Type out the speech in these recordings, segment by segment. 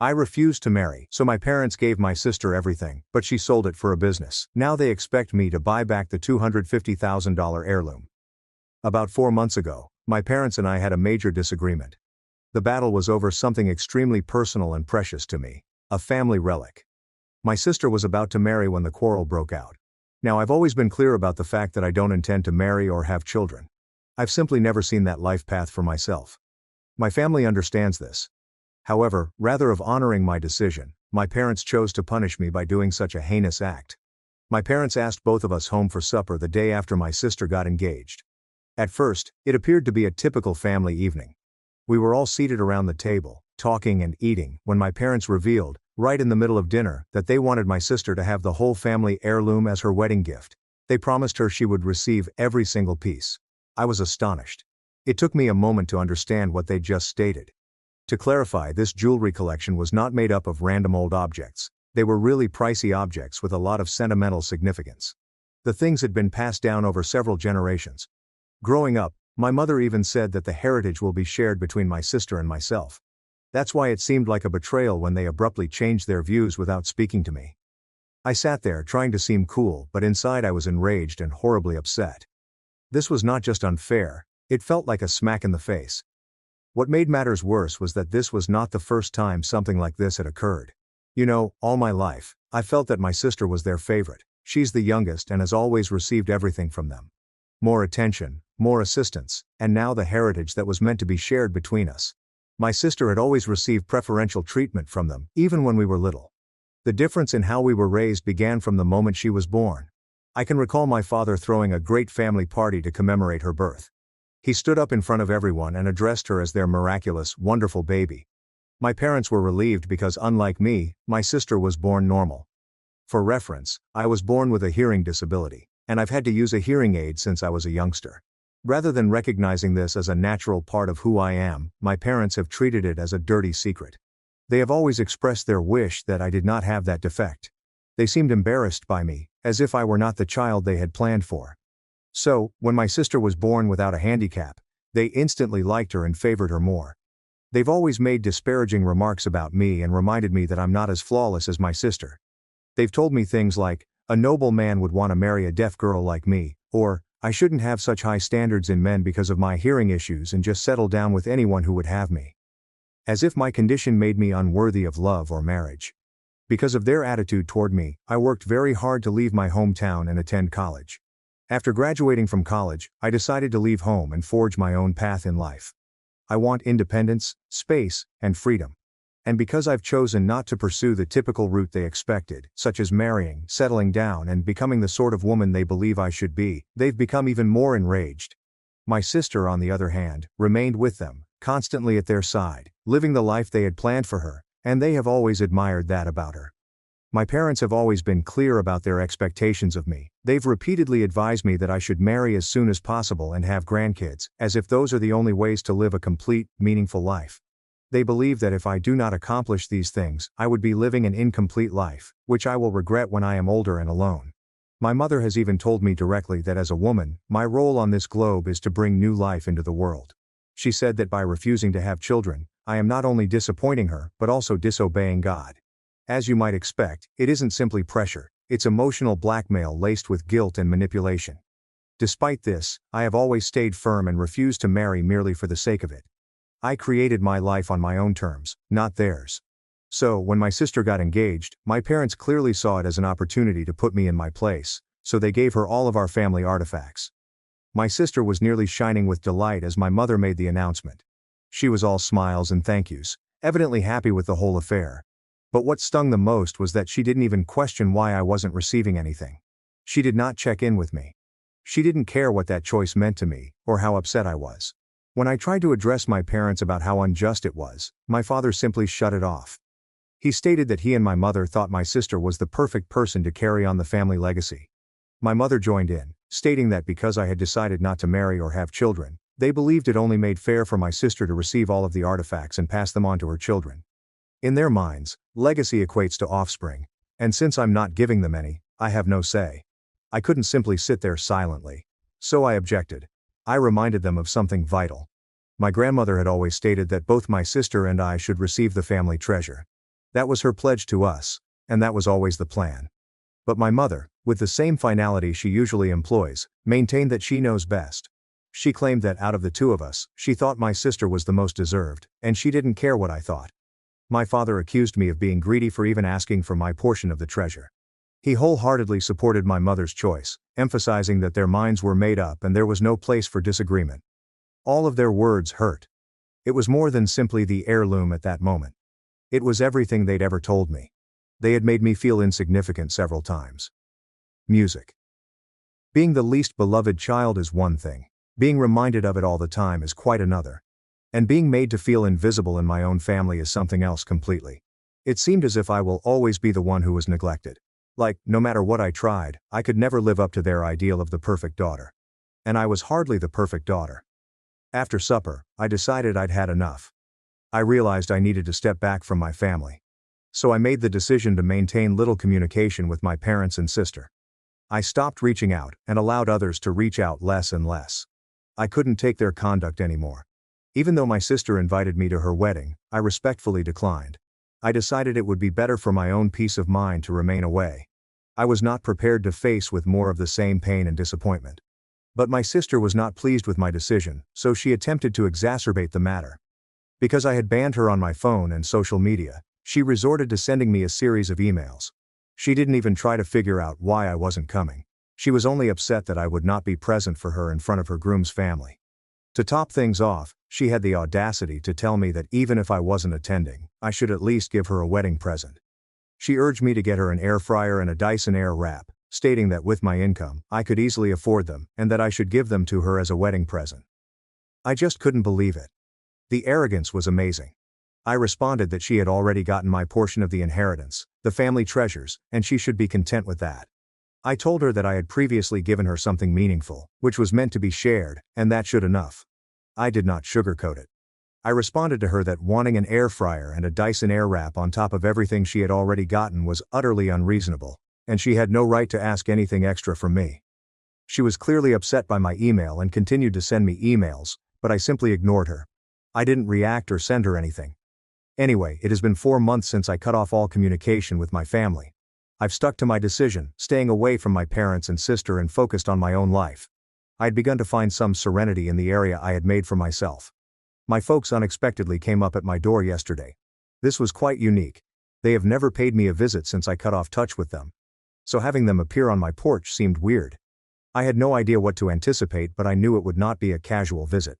I refused to marry, so my parents gave my sister everything, but she sold it for a business. Now they expect me to buy back the $250,000 heirloom. About 4 months ago, my parents and I had a major disagreement. The battle was over something extremely personal and precious to me, a family relic. My sister was about to marry when the quarrel broke out. Now I've always been clear about the fact that I don't intend to marry or have children. I've simply never seen that life path for myself. My family understands this. However, rather of honoring my decision, my parents chose to punish me by doing such a heinous act. My parents asked both of us home for supper the day after my sister got engaged. At first, it appeared to be a typical family evening. We were all seated around the table, talking and eating, when my parents revealed, right in the middle of dinner, that they wanted my sister to have the whole family heirloom as her wedding gift. They promised her she would receive every single piece. I was astonished. It took me a moment to understand what they just stated. To clarify, this jewelry collection was not made up of random old objects. They were really pricey objects with a lot of sentimental significance. The things had been passed down over several generations. Growing up, my mother even said that the heritage will be shared between my sister and myself. That's why it seemed like a betrayal when they abruptly changed their views without speaking to me. I sat there trying to seem cool, but inside I was enraged and horribly upset. This was not just unfair, it felt like a smack in the face. What made matters worse was that this was not the first time something like this had occurred. You know, all my life, I felt that my sister was their favorite. She's the youngest and has always received everything from them. More attention, more assistance, and now the heritage that was meant to be shared between us. My sister had always received preferential treatment from them, even when we were little. The difference in how we were raised began from the moment she was born. I can recall my father throwing a great family party to commemorate her birth. He stood up in front of everyone and addressed her as their miraculous, wonderful baby. My parents were relieved because, unlike me, my sister was born normal. For reference, I was born with a hearing disability, and I've had to use a hearing aid since I was a youngster. Rather than recognizing this as a natural part of who I am, my parents have treated it as a dirty secret. They have always expressed their wish that I did not have that defect. They seemed embarrassed by me, as if I were not the child they had planned for. So, when my sister was born without a handicap, they instantly liked her and favored her more. They've always made disparaging remarks about me and reminded me that I'm not as flawless as my sister. They've told me things like, a noble man would want to marry a deaf girl like me, or, I shouldn't have such high standards in men because of my hearing issues and just settle down with anyone who would have me. As if my condition made me unworthy of love or marriage. Because of their attitude toward me, I worked very hard to leave my hometown and attend college. After graduating from college, I decided to leave home and forge my own path in life. I want independence, space, and freedom. And because I've chosen not to pursue the typical route they expected, such as marrying, settling down, and becoming the sort of woman they believe I should be, they've become even more enraged. My sister, on the other hand, remained with them, constantly at their side, living the life they had planned for her, and they have always admired that about her. My parents have always been clear about their expectations of me. They've repeatedly advised me that I should marry as soon as possible and have grandkids, as if those are the only ways to live a complete, meaningful life. They believe that if I do not accomplish these things, I would be living an incomplete life, which I will regret when I am older and alone. My mother has even told me directly that as a woman, my role on this globe is to bring new life into the world. She said that by refusing to have children, I am not only disappointing her, but also disobeying God. As you might expect, it isn't simply pressure, it's emotional blackmail laced with guilt and manipulation. Despite this, I have always stayed firm and refused to marry merely for the sake of it. I created my life on my own terms, not theirs. So, when my sister got engaged, my parents clearly saw it as an opportunity to put me in my place, so they gave her all of our family artifacts. My sister was nearly shining with delight as my mother made the announcement. She was all smiles and thank yous, evidently happy with the whole affair. But what stung the most was that she didn't even question why I wasn't receiving anything. She did not check in with me. She didn't care what that choice meant to me, or how upset I was. When I tried to address my parents about how unjust it was, my father simply shut it off. He stated that he and my mother thought my sister was the perfect person to carry on the family legacy. My mother joined in, stating that because I had decided not to marry or have children, they believed it only made fair for my sister to receive all of the artifacts and pass them on to her children. In their minds, legacy equates to offspring, and since I'm not giving them any, I have no say. I couldn't simply sit there silently. So I objected. I reminded them of something vital. My grandmother had always stated that both my sister and I should receive the family treasure. That was her pledge to us, and that was always the plan. But my mother, with the same finality she usually employs, maintained that she knows best. She claimed that out of the two of us, she thought my sister was the most deserved, and she didn't care what I thought. My father accused me of being greedy for even asking for my portion of the treasure. He wholeheartedly supported my mother's choice, emphasizing that their minds were made up and there was no place for disagreement. All of their words hurt. It was more than simply the heirloom at that moment. It was everything they'd ever told me. They had made me feel insignificant several times. Music. Being the least beloved child is one thing. Being reminded of it all the time is quite another. And being made to feel invisible in my own family is something else completely. It seemed as if I will always be the one who was neglected. Like, no matter what I tried, I could never live up to their ideal of the perfect daughter. And I was hardly the perfect daughter. After supper, I decided I'd had enough. I realized I needed to step back from my family. So I made the decision to maintain little communication with my parents and sister. I stopped reaching out and allowed others to reach out less and less. I couldn't take their conduct anymore. Even though my sister invited me to her wedding, I respectfully declined. I decided it would be better for my own peace of mind to remain away. I was not prepared to face with more of the same pain and disappointment. But my sister was not pleased with my decision, so she attempted to exacerbate the matter. Because I had banned her on my phone and social media, she resorted to sending me a series of emails. She didn't even try to figure out why I wasn't coming. She was only upset that I would not be present for her in front of her groom's family. To top things off, she had the audacity to tell me that even if I wasn't attending, I should at least give her a wedding present. She urged me to get her an air fryer and a Dyson Airwrap, stating that with my income, I could easily afford them, and that I should give them to her as a wedding present. I just couldn't believe it. The arrogance was amazing. I responded that she had already gotten my portion of the inheritance, the family treasures, and she should be content with that. I told her that I had previously given her something meaningful, which was meant to be shared, and that should enough. I did not sugarcoat it. I responded to her that wanting an air fryer and a Dyson Airwrap on top of everything she had already gotten was utterly unreasonable, and she had no right to ask anything extra from me. She was clearly upset by my email and continued to send me emails, but I simply ignored her. I didn't react or send her anything. Anyway, it has been 4 months since I cut off all communication with my family. I've stuck to my decision, staying away from my parents and sister and focused on my own life. I had begun to find some serenity in the area I had made for myself. My folks unexpectedly came up at my door yesterday. This was quite unique. They have never paid me a visit since I cut off touch with them. So having them appear on my porch seemed weird. I had no idea what to anticipate, but I knew it would not be a casual visit.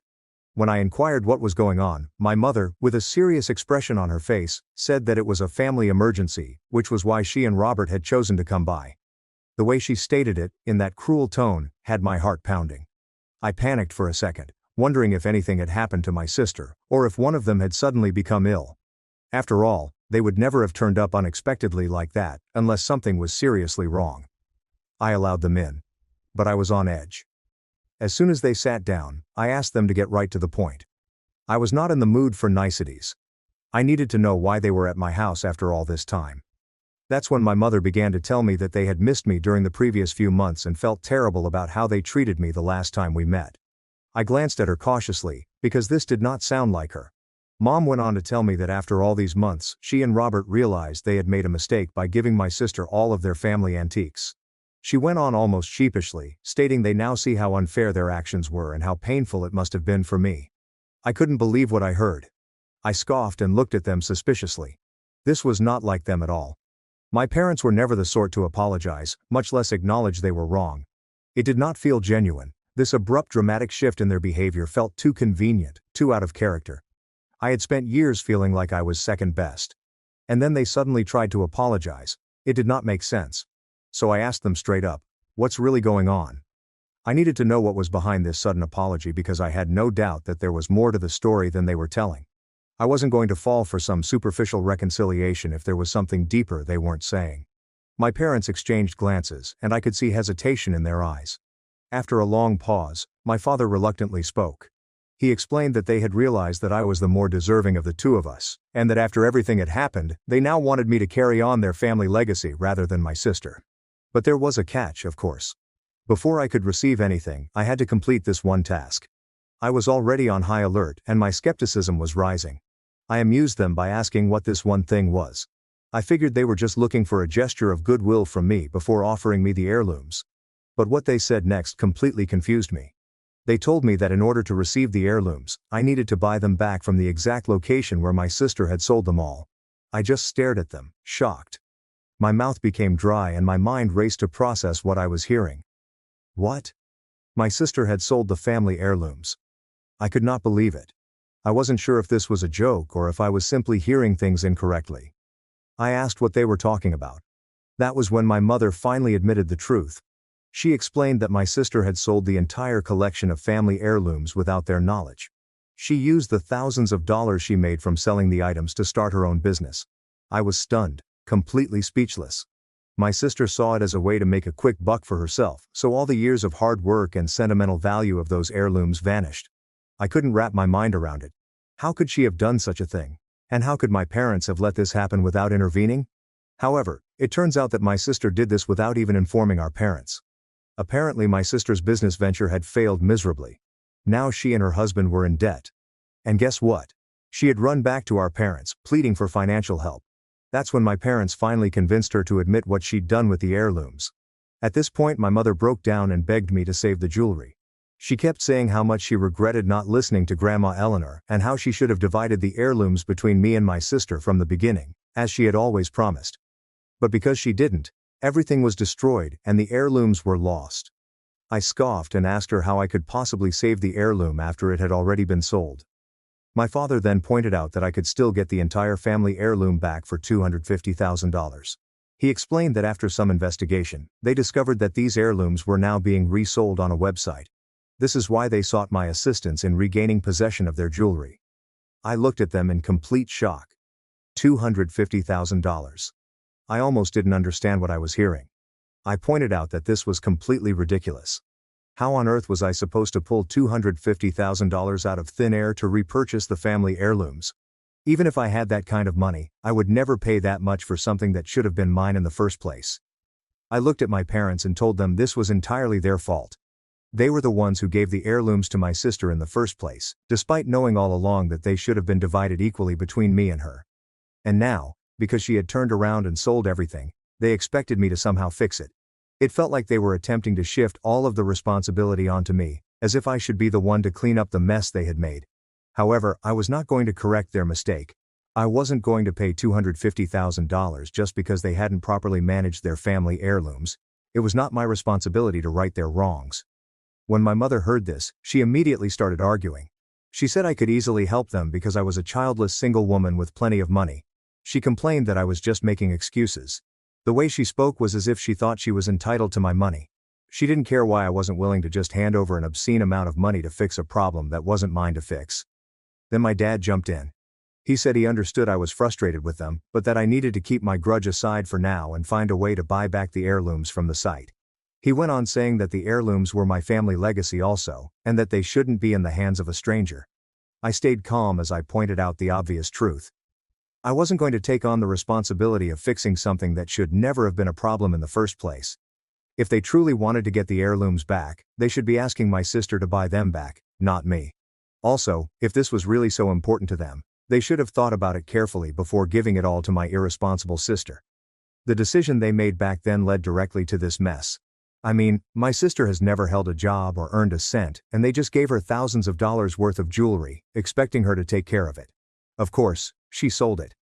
When I inquired what was going on, my mother, with a serious expression on her face, said that it was a family emergency, which was why she and Robert had chosen to come by. The way she stated it, in that cruel tone, had my heart pounding. I panicked for a second, wondering if anything had happened to my sister, or if one of them had suddenly become ill. After all, they would never have turned up unexpectedly like that, unless something was seriously wrong. I allowed them in. But I was on edge. As soon as they sat down, I asked them to get right to the point. I was not in the mood for niceties. I needed to know why they were at my house after all this time. That's when my mother began to tell me that they had missed me during the previous few months and felt terrible about how they treated me the last time we met. I glanced at her cautiously, because this did not sound like her. Mom went on to tell me that after all these months, she and Robert realized they had made a mistake by giving my sister all of their family antiques. She went on almost sheepishly, stating they now see how unfair their actions were and how painful it must have been for me. I couldn't believe what I heard. I scoffed and looked at them suspiciously. This was not like them at all. My parents were never the sort to apologize, much less acknowledge they were wrong. It did not feel genuine. This abrupt dramatic shift in their behavior felt too convenient, too out of character. I had spent years feeling like I was second best. And then they suddenly tried to apologize. It did not make sense. So I asked them straight up, what's really going on? I needed to know what was behind this sudden apology because I had no doubt that there was more to the story than they were telling. I wasn't going to fall for some superficial reconciliation if there was something deeper they weren't saying. My parents exchanged glances, and I could see hesitation in their eyes. After a long pause, my father reluctantly spoke. He explained that they had realized that I was the more deserving of the two of us, and that after everything had happened, they now wanted me to carry on their family legacy rather than my sister. But there was a catch, of course. Before I could receive anything, I had to complete this one task. I was already on high alert, and my skepticism was rising. I amused them by asking what this one thing was. I figured they were just looking for a gesture of goodwill from me before offering me the heirlooms. But what they said next completely confused me. They told me that in order to receive the heirlooms, I needed to buy them back from the exact location where my sister had sold them all. I just stared at them, shocked. My mouth became dry and my mind raced to process what I was hearing. What? My sister had sold the family heirlooms. I could not believe it. I wasn't sure if this was a joke or if I was simply hearing things incorrectly. I asked what they were talking about. That was when my mother finally admitted the truth. She explained that my sister had sold the entire collection of family heirlooms without their knowledge. She used the thousands of dollars she made from selling the items to start her own business. I was stunned, completely speechless. My sister saw it as a way to make a quick buck for herself, so all the years of hard work and sentimental value of those heirlooms vanished. I couldn't wrap my mind around it. How could she have done such a thing? And how could my parents have let this happen without intervening? However, it turns out that my sister did this without even informing our parents. Apparently my sister's business venture had failed miserably. Now she and her husband were in debt. And guess what? She had run back to our parents, pleading for financial help. That's when my parents finally convinced her to admit what she'd done with the heirlooms. At this point my mother broke down and begged me to save the jewelry. She kept saying how much she regretted not listening to Grandma Eleanor and how she should have divided the heirlooms between me and my sister from the beginning, as she had always promised. But because she didn't, everything was destroyed and the heirlooms were lost. I scoffed and asked her how I could possibly save the heirloom after it had already been sold. My father then pointed out that I could still get the entire family heirloom back for $250,000. He explained that after some investigation, they discovered that these heirlooms were now being resold on a website. This is why they sought my assistance in regaining possession of their jewelry. I looked at them in complete shock. $250,000. I almost didn't understand what I was hearing. I pointed out that this was completely ridiculous. How on earth was I supposed to pull $250,000 out of thin air to repurchase the family heirlooms? Even if I had that kind of money, I would never pay that much for something that should have been mine in the first place. I looked at my parents and told them this was entirely their fault. They were the ones who gave the heirlooms to my sister in the first place, despite knowing all along that they should have been divided equally between me and her. And now, because she had turned around and sold everything, they expected me to somehow fix it. It felt like they were attempting to shift all of the responsibility onto me, as if I should be the one to clean up the mess they had made. However, I was not going to correct their mistake. I wasn't going to pay $250,000 just because they hadn't properly managed their family heirlooms. It was not my responsibility to right their wrongs. When my mother heard this, she immediately started arguing. She said I could easily help them because I was a childless single woman with plenty of money. She complained that I was just making excuses. The way she spoke was as if she thought she was entitled to my money. She didn't care why I wasn't willing to just hand over an obscene amount of money to fix a problem that wasn't mine to fix. Then my dad jumped in. He said he understood I was frustrated with them, but that I needed to keep my grudge aside for now and find a way to buy back the heirlooms from the site. He went on saying that the heirlooms were my family legacy also, and that they shouldn't be in the hands of a stranger. I stayed calm as I pointed out the obvious truth. I wasn't going to take on the responsibility of fixing something that should never have been a problem in the first place. If they truly wanted to get the heirlooms back, they should be asking my sister to buy them back, not me. Also, if this was really so important to them, they should have thought about it carefully before giving it all to my irresponsible sister. The decision they made back then led directly to this mess. I mean, my sister has never held a job or earned a cent, and they just gave her thousands of dollars worth of jewelry, expecting her to take care of it. Of course, she sold it.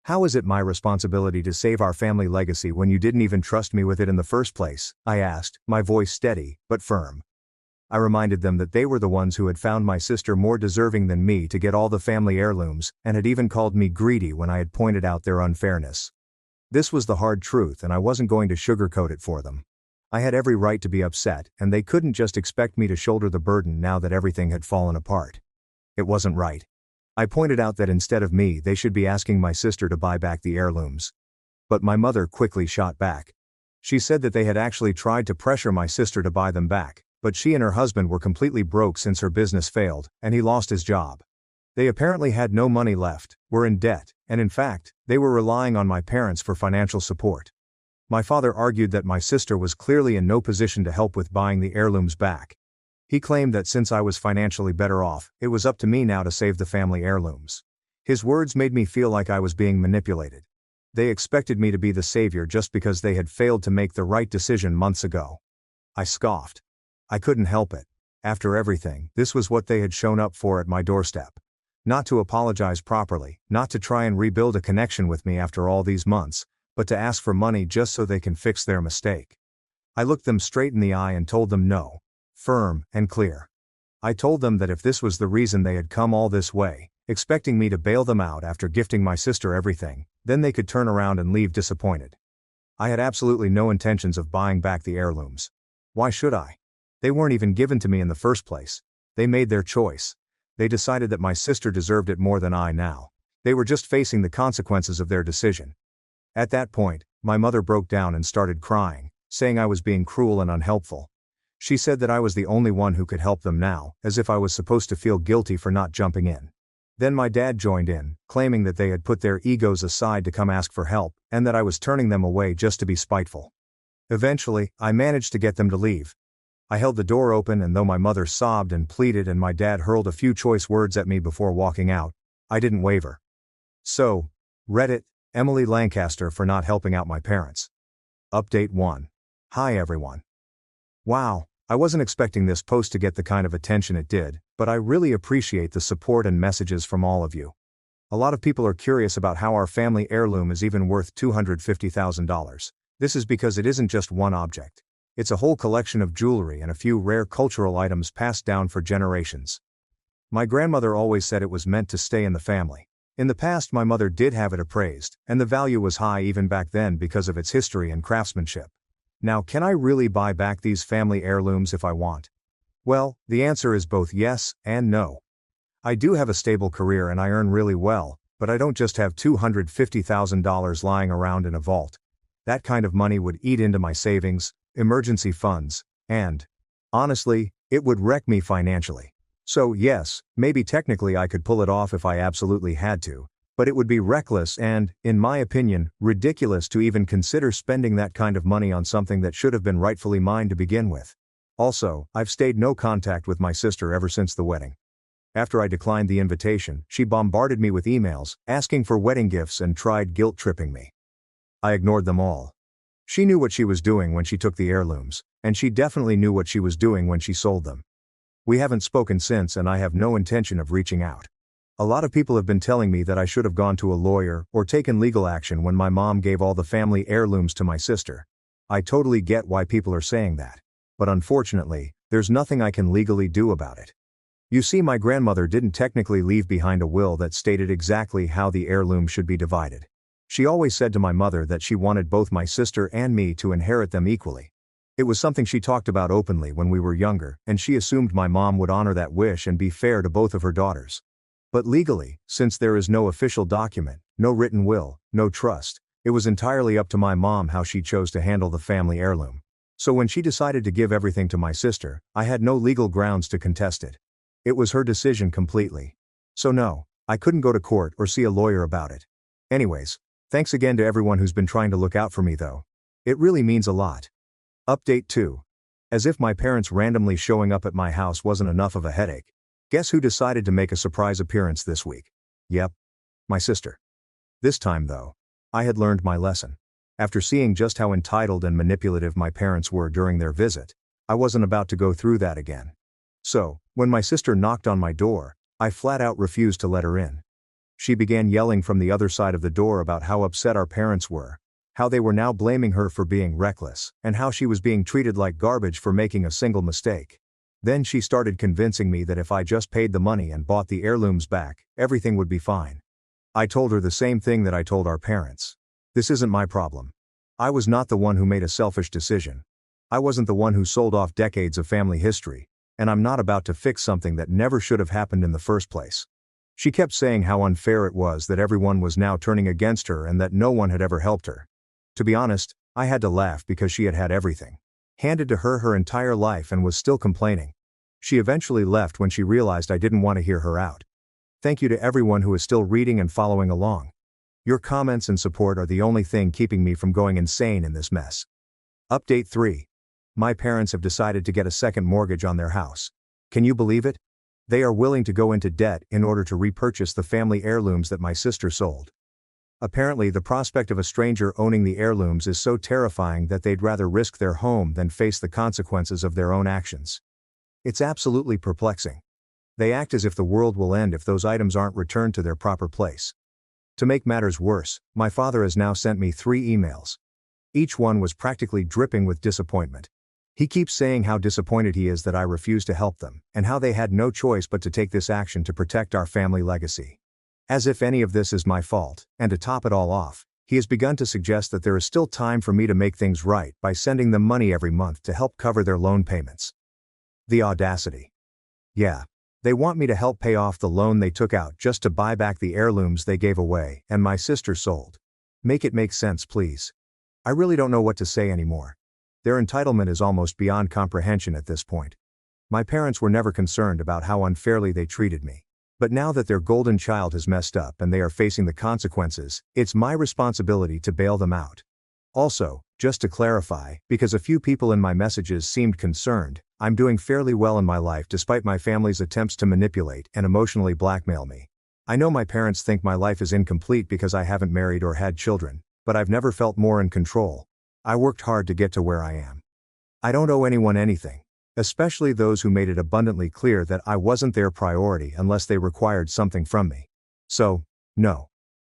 How is it my responsibility to save our family legacy when you didn't even trust me with it in the first place? I asked, my voice steady, but firm. I reminded them that they were the ones who had found my sister more deserving than me to get all the family heirlooms, and had even called me greedy when I had pointed out their unfairness. This was the hard truth and I wasn't going to sugarcoat it for them. I had every right to be upset, and they couldn't just expect me to shoulder the burden now that everything had fallen apart. It wasn't right. I pointed out that instead of me they should be asking my sister to buy back the heirlooms. But my mother quickly shot back. She said that they had actually tried to pressure my sister to buy them back, but she and her husband were completely broke since her business failed, and he lost his job. They apparently had no money left, were in debt, and in fact, they were relying on my parents for financial support. My father argued that my sister was clearly in no position to help with buying the heirlooms back. He claimed that since I was financially better off, it was up to me now to save the family heirlooms. His words made me feel like I was being manipulated. They expected me to be the savior just because they had failed to make the right decision months ago. I scoffed. I couldn't help it. After everything, this was what they had shown up for at my doorstep. Not to apologize properly, not to try and rebuild a connection with me after all these months, but to ask for money just so they can fix their mistake. I looked them straight in the eye and told them no. Firm and clear. I told them that if this was the reason they had come all this way, expecting me to bail them out after gifting my sister everything, then they could turn around and leave disappointed. I had absolutely no intentions of buying back the heirlooms. Why should I? They weren't even given to me in the first place. They made their choice. They decided that my sister deserved it more than I now. They were just facing the consequences of their decision. At that point, my mother broke down and started crying, saying I was being cruel and unhelpful. She said that I was the only one who could help them now, as if I was supposed to feel guilty for not jumping in. Then my dad joined in, claiming that they had put their egos aside to come ask for help, and that I was turning them away just to be spiteful. Eventually, I managed to get them to leave. I held the door open, and though my mother sobbed and pleaded and my dad hurled a few choice words at me before walking out, I didn't waver. So, Reddit, Emily Lancaster for not helping out my parents. Update 1. Hi everyone. Wow, I wasn't expecting this post to get the kind of attention it did, but I really appreciate the support and messages from all of you. A lot of people are curious about how our family heirloom is even worth $250,000. This is because it isn't just one object. It's a whole collection of jewelry and a few rare cultural items passed down for generations. My grandmother always said it was meant to stay in the family. In the past, my mother did have it appraised, and the value was high even back then because of its history and craftsmanship. Now, can I really buy back these family heirlooms if I want? Well, the answer is both yes and no. I do have a stable career and I earn really well, but I don't just have $250,000 lying around in a vault. That kind of money would eat into my savings, emergency funds, and, honestly, it would wreck me financially. So yes, maybe technically I could pull it off if I absolutely had to, but it would be reckless and, in my opinion, ridiculous to even consider spending that kind of money on something that should have been rightfully mine to begin with. Also, I've stayed no contact with my sister ever since the wedding. After I declined the invitation, she bombarded me with emails, asking for wedding gifts and tried guilt-tripping me. I ignored them all. She knew what she was doing when she took the heirlooms, and she definitely knew what she was doing when she sold them. We haven't spoken since and I have no intention of reaching out. A lot of people have been telling me that I should have gone to a lawyer or taken legal action when my mom gave all the family heirlooms to my sister. I totally get why people are saying that. But unfortunately, there's nothing I can legally do about it. You see, my grandmother didn't technically leave behind a will that stated exactly how the heirloom should be divided. She always said to my mother that she wanted both my sister and me to inherit them equally. It was something she talked about openly when we were younger, and she assumed my mom would honor that wish and be fair to both of her daughters. But legally, since there is no official document, no written will, no trust, it was entirely up to my mom how she chose to handle the family heirloom. So when she decided to give everything to my sister, I had no legal grounds to contest it. It was her decision completely. So no, I couldn't go to court or see a lawyer about it. Anyways, thanks again to everyone who's been trying to look out for me though. It really means a lot. Update 2. As if my parents randomly showing up at my house wasn't enough of a headache. Guess who decided to make a surprise appearance this week? Yep. My sister. This time though, I had learned my lesson. After seeing just how entitled and manipulative my parents were during their visit, I wasn't about to go through that again. So, when my sister knocked on my door, I flat out refused to let her in. She began yelling from the other side of the door about how upset our parents were, how they were now blaming her for being reckless, and how she was being treated like garbage for making a single mistake. Then she started convincing me that if I just paid the money and bought the heirlooms back, everything would be fine. I told her the same thing that I told our parents. This isn't my problem. I was not the one who made a selfish decision. I wasn't the one who sold off decades of family history, and I'm not about to fix something that never should have happened in the first place. She kept saying how unfair it was that everyone was now turning against her and that no one had ever helped her. To be honest, I had to laugh because she had had everything handed to her her entire life and was still complaining. She eventually left when she realized I didn't want to hear her out. Thank you to everyone who is still reading and following along. Your comments and support are the only thing keeping me from going insane in this mess. Update 3. My parents have decided to get a second mortgage on their house. Can you believe it? They are willing to go into debt in order to repurchase the family heirlooms that my sister sold. Apparently, the prospect of a stranger owning the heirlooms is so terrifying that they'd rather risk their home than face the consequences of their own actions. It's absolutely perplexing. They act as if the world will end if those items aren't returned to their proper place. To make matters worse, my father has now sent me 3 emails. Each one was practically dripping with disappointment. He keeps saying how disappointed he is that I refuse to help them, and how they had no choice but to take this action to protect our family legacy. As if any of this is my fault, and to top it all off, he has begun to suggest that there is still time for me to make things right by sending them money every month to help cover their loan payments. The audacity. Yeah. They want me to help pay off the loan they took out just to buy back the heirlooms they gave away and my sister sold. Make it make sense, please. I really don't know what to say anymore. Their entitlement is almost beyond comprehension at this point. My parents were never concerned about how unfairly they treated me. But now that their golden child has messed up and they are facing the consequences, it's my responsibility to bail them out. Also, just to clarify, because a few people in my messages seemed concerned, I'm doing fairly well in my life despite my family's attempts to manipulate and emotionally blackmail me. I know my parents think my life is incomplete because I haven't married or had children, but I've never felt more in control. I worked hard to get to where I am. I don't owe anyone anything, especially those who made it abundantly clear that I wasn't their priority unless they required something from me. So, no.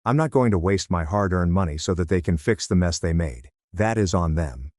I'm not going to waste my hard-earned money so that they can fix the mess they made. That is on them.